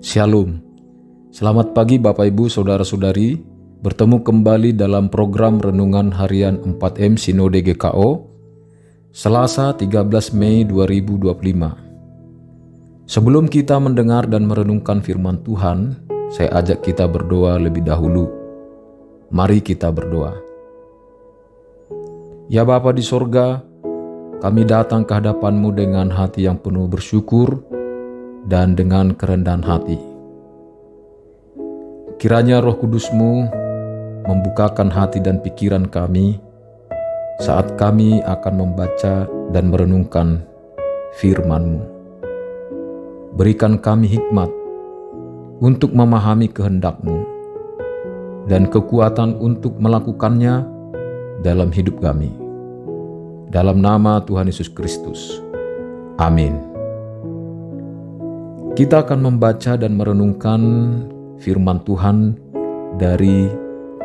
Shalom. Selamat pagi Bapak Ibu Saudara-saudari. Bertemu kembali dalam program Renungan Harian 4M Sinode GKO Selasa 13 Mei 2025. Sebelum kita mendengar dan merenungkan firman Tuhan, saya ajak kita berdoa lebih dahulu. Mari kita berdoa. Ya Bapa di sorga, kami datang ke hadapan-Mu dengan hati yang penuh bersyukur dan dengan kerendahan hati. Kiranya Roh Kudus-Mu membukakan hati dan pikiran kami saat kami akan membaca dan merenungkan firman-Mu. Berikan kami hikmat untuk memahami kehendak-Mu dan kekuatan untuk melakukannya dalam hidup kami. Dalam nama Tuhan Yesus Kristus. Amin. Kita akan membaca dan merenungkan firman Tuhan dari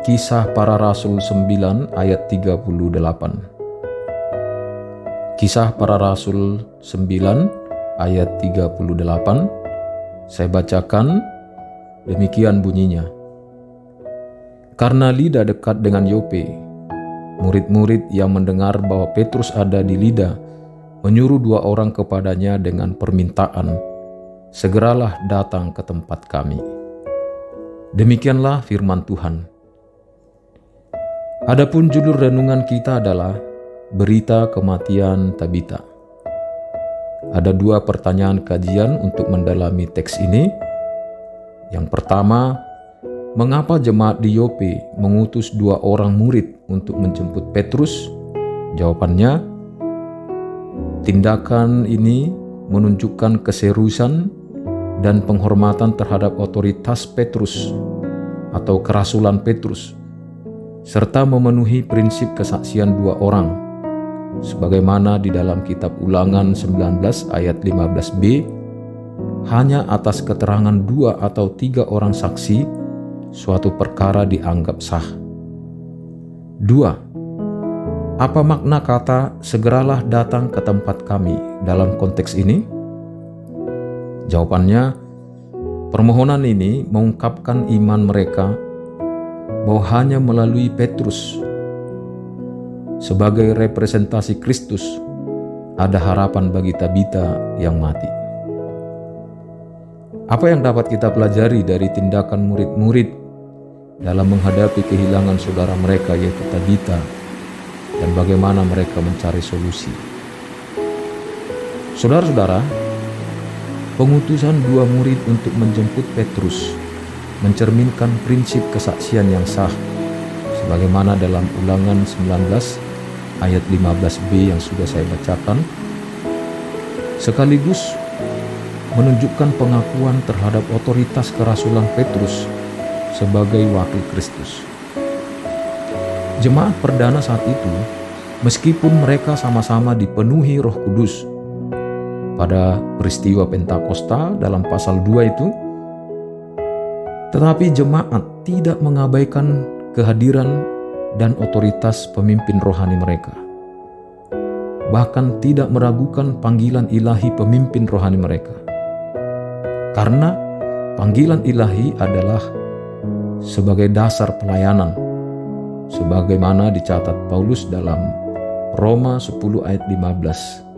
Kisah Para Rasul 9 ayat 38. Kisah Para Rasul 9 ayat 38. Saya bacakan, demikian bunyinya. Karena Lida dekat dengan Yope, murid-murid yang mendengar bahwa Petrus ada di Lida menyuruh 2 orang kepadanya dengan permintaan, segeralah datang ke tempat kami. Demikianlah firman Tuhan. Adapun judul renungan kita adalah Berita Kematian Tabita. Ada 2 pertanyaan kajian untuk mendalami teks ini. Yang pertama, mengapa jemaat di Yope mengutus 2 orang murid untuk menjemput Petrus? Jawabannya, tindakan ini menunjukkan keseriusan dan penghormatan terhadap otoritas Petrus atau kerasulan Petrus, serta memenuhi prinsip kesaksian 2 orang, sebagaimana di dalam kitab Ulangan 19 ayat 15b, hanya atas keterangan 2 atau 3 orang saksi, suatu perkara dianggap sah. 2. Apa makna kata segeralah datang ke tempat kami dalam konteks ini? Jawabannya, permohonan ini mengungkapkan iman mereka bahwa hanya melalui Petrus sebagai representasi Kristus ada harapan bagi Tabita yang mati. Apa yang dapat kita pelajari dari tindakan murid-murid dalam menghadapi kehilangan saudara mereka yaitu Tabita, dan bagaimana mereka mencari solusi? Saudara-saudara, pengutusan 2 murid untuk menjemput Petrus mencerminkan prinsip kesaksian yang sah, sebagaimana dalam Ulangan 19 ayat 15b yang sudah saya bacakan, sekaligus menunjukkan pengakuan terhadap otoritas kerasulan Petrus sebagai wakil Kristus. Jemaat perdana saat itu, meskipun mereka sama-sama dipenuhi Roh Kudus pada peristiwa Pentakosta dalam pasal 2 itu, tetapi jemaat tidak mengabaikan kehadiran dan otoritas pemimpin rohani mereka. Bahkan tidak meragukan panggilan ilahi pemimpin rohani mereka. Karena panggilan ilahi adalah sebagai dasar pelayanan, sebagaimana dicatat Paulus dalam Roma 10 ayat 15.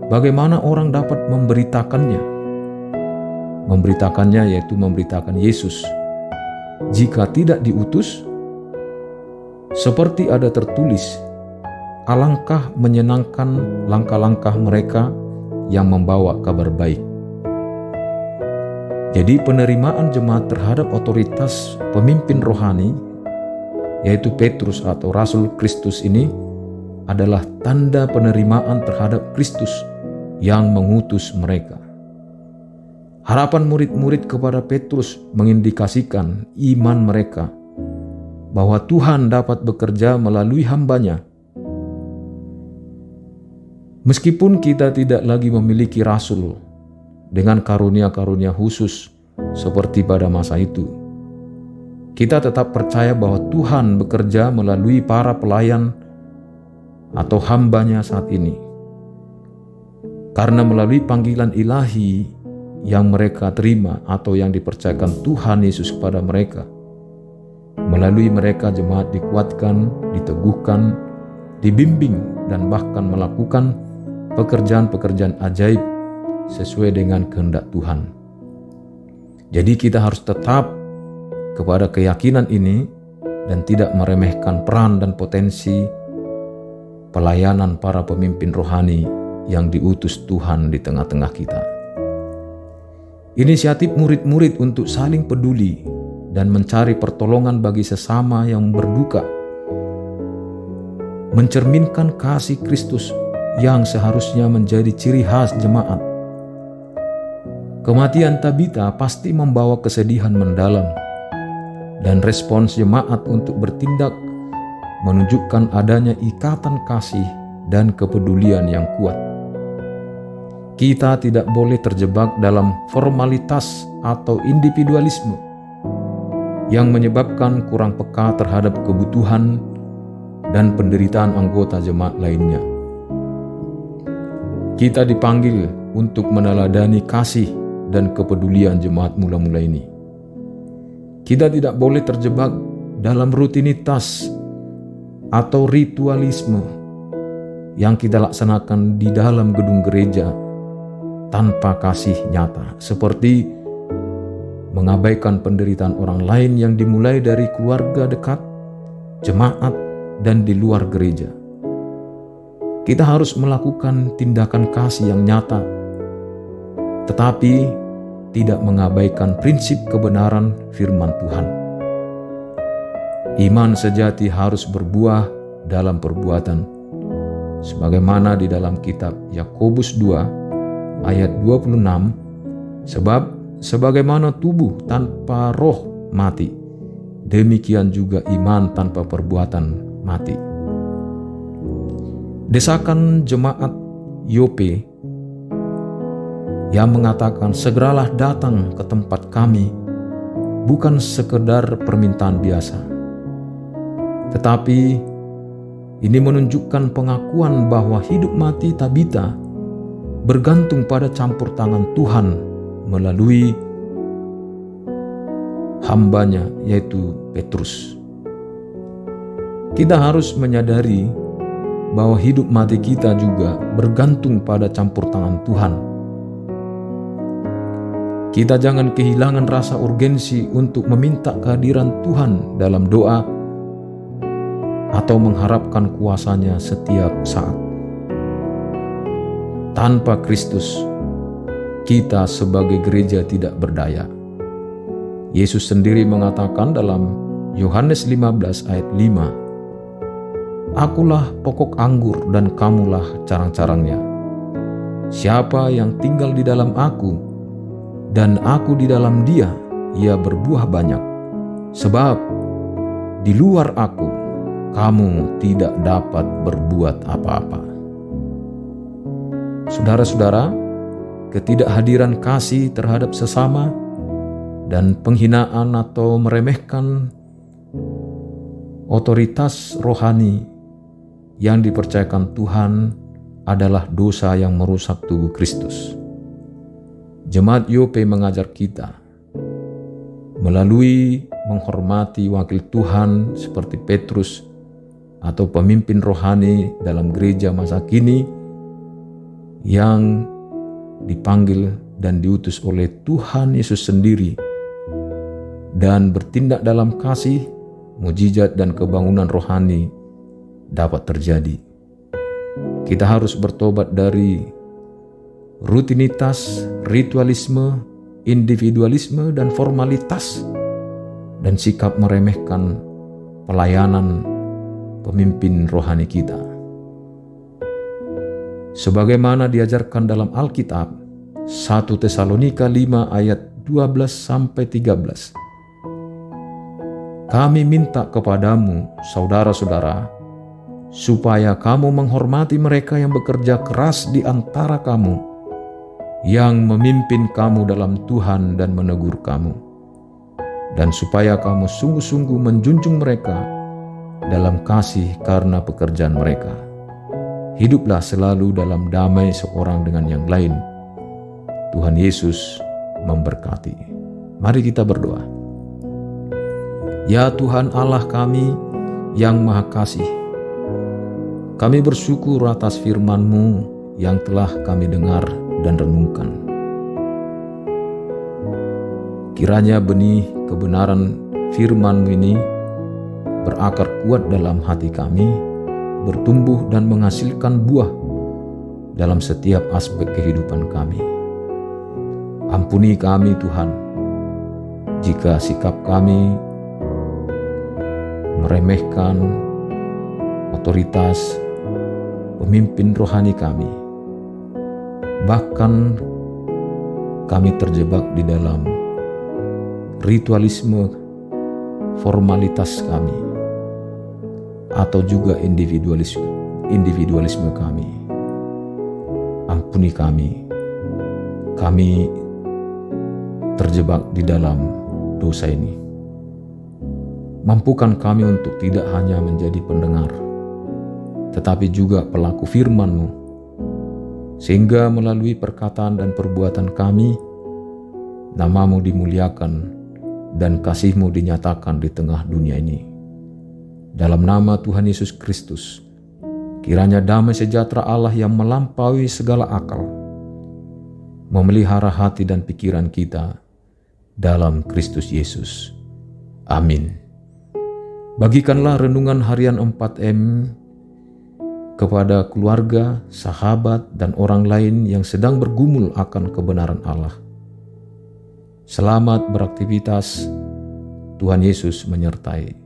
Bagaimana orang dapat memberitakannya? Memberitakannya yaitu memberitakan Yesus. Jika tidak diutus, seperti ada tertulis, alangkah menyenangkan langkah-langkah mereka yang membawa kabar baik. Jadi penerimaan jemaat terhadap otoritas pemimpin rohani, yaitu Petrus atau Rasul Kristus ini, adalah tanda penerimaan terhadap Kristus yang mengutus mereka. Harapan murid-murid kepada Petrus mengindikasikan iman mereka bahwa Tuhan dapat bekerja melalui hambanya. Meskipun kita tidak lagi memiliki rasul dengan karunia-karunia khusus seperti pada masa itu, kita tetap percaya bahwa Tuhan bekerja melalui para pelayan atau hambanya saat ini. Karena melalui panggilan ilahi yang mereka terima atau yang dipercayakan Tuhan Yesus kepada mereka. Melalui mereka jemaat dikuatkan, diteguhkan, dibimbing, dan bahkan melakukan pekerjaan-pekerjaan ajaib sesuai dengan kehendak Tuhan. Jadi kita harus tetap kepada keyakinan ini dan tidak meremehkan peran dan potensi pelayanan para pemimpin rohani yang diutus Tuhan di tengah-tengah kita. Inisiatif murid-murid untuk saling peduli dan mencari pertolongan bagi sesama yang berduka mencerminkan kasih Kristus yang seharusnya menjadi ciri khas jemaat. Kematian Tabita pasti membawa kesedihan mendalam, dan respons jemaat untuk bertindak menunjukkan adanya ikatan kasih dan kepedulian yang kuat. Kita tidak boleh terjebak dalam formalitas atau individualisme yang menyebabkan kurang peka terhadap kebutuhan dan penderitaan anggota jemaat lainnya. Kita dipanggil untuk meneladani kasih dan kepedulian jemaat mula-mula ini. Kita tidak boleh terjebak dalam rutinitas atau ritualisme yang kita laksanakan di dalam gedung gereja tanpa kasih nyata, seperti mengabaikan penderitaan orang lain yang dimulai dari keluarga dekat, jemaat, dan di luar gereja. Kita harus melakukan tindakan kasih yang nyata, tetapi tidak mengabaikan prinsip kebenaran firman Tuhan. Iman sejati harus berbuah dalam perbuatan, sebagaimana di dalam kitab Yakobus 2 ayat 26, sebab sebagaimana tubuh tanpa roh mati, demikian juga iman tanpa perbuatan mati. Desakan jemaat Yope yang mengatakan segeralah datang ke tempat kami bukan sekedar permintaan biasa, tetapi ini menunjukkan pengakuan bahwa hidup mati Tabita bergantung pada campur tangan Tuhan melalui hambanya, yaitu Petrus. Kita harus menyadari bahwa hidup mati kita juga bergantung pada campur tangan Tuhan. Kita jangan kehilangan rasa urgensi untuk meminta kehadiran Tuhan dalam doa atau mengharapkan kuasa-Nya setiap saat. Tanpa Kristus, kita sebagai gereja tidak berdaya. Yesus sendiri mengatakan dalam Yohanes 15 ayat 5, Akulah pokok anggur dan kamulah carang-carangnya. Siapa yang tinggal di dalam aku dan aku di dalam dia, ia berbuah banyak. Sebab di luar aku, kamu tidak dapat berbuat apa-apa. Saudara-saudara, ketidakhadiran kasih terhadap sesama dan penghinaan atau meremehkan otoritas rohani yang dipercayakan Tuhan adalah dosa yang merusak tubuh Kristus. Jemaat Yope mengajar kita melalui menghormati wakil Tuhan seperti Petrus atau pemimpin rohani dalam gereja masa kini yang dipanggil dan diutus oleh Tuhan Yesus sendiri dan bertindak dalam kasih, mujizat dan kebangunan rohani dapat terjadi. Kita harus bertobat dari rutinitas, ritualisme, individualisme, dan formalitas, dan sikap meremehkan pelayanan pemimpin rohani kita. Sebagaimana diajarkan dalam Alkitab, 1 Tesalonika 5 ayat 12-13. Kami minta kepadamu, saudara-saudara, supaya kamu menghormati mereka yang bekerja keras di antara kamu, yang memimpin kamu dalam Tuhan dan menegur kamu, dan supaya kamu sungguh-sungguh menjunjung mereka dalam kasih karena pekerjaan mereka. Hiduplah selalu dalam damai seorang dengan yang lain. Tuhan Yesus memberkati. Mari kita berdoa. Ya Tuhan Allah kami yang Maha Kasih, kami bersyukur atas firman-Mu yang telah kami dengar dan renungkan. Kiranya benih kebenaran firman-Mu ini berakar kuat dalam hati kami, bertumbuh dan menghasilkan buah dalam setiap aspek kehidupan kami. Ampuni kami Tuhan, jika sikap kami meremehkan otoritas pemimpin rohani kami, bahkan kami terjebak di dalam ritualisme formalitas kami, atau juga individualisme kami. Ampuni kami terjebak di dalam dosa ini. Mampukan kami untuk tidak hanya menjadi pendengar, tetapi juga pelaku firman-Mu, sehingga melalui perkataan dan perbuatan kami, nama-Mu dimuliakan dan kasih-Mu dinyatakan di tengah dunia ini. Dalam nama Tuhan Yesus Kristus, kiranya damai sejahtera Allah yang melampaui segala akal memelihara hati dan pikiran kita dalam Kristus Yesus. Amin. Bagikanlah renungan harian 4M kepada keluarga, sahabat, dan orang lain yang sedang bergumul akan kebenaran Allah. Selamat beraktivitas. Tuhan Yesus menyertai.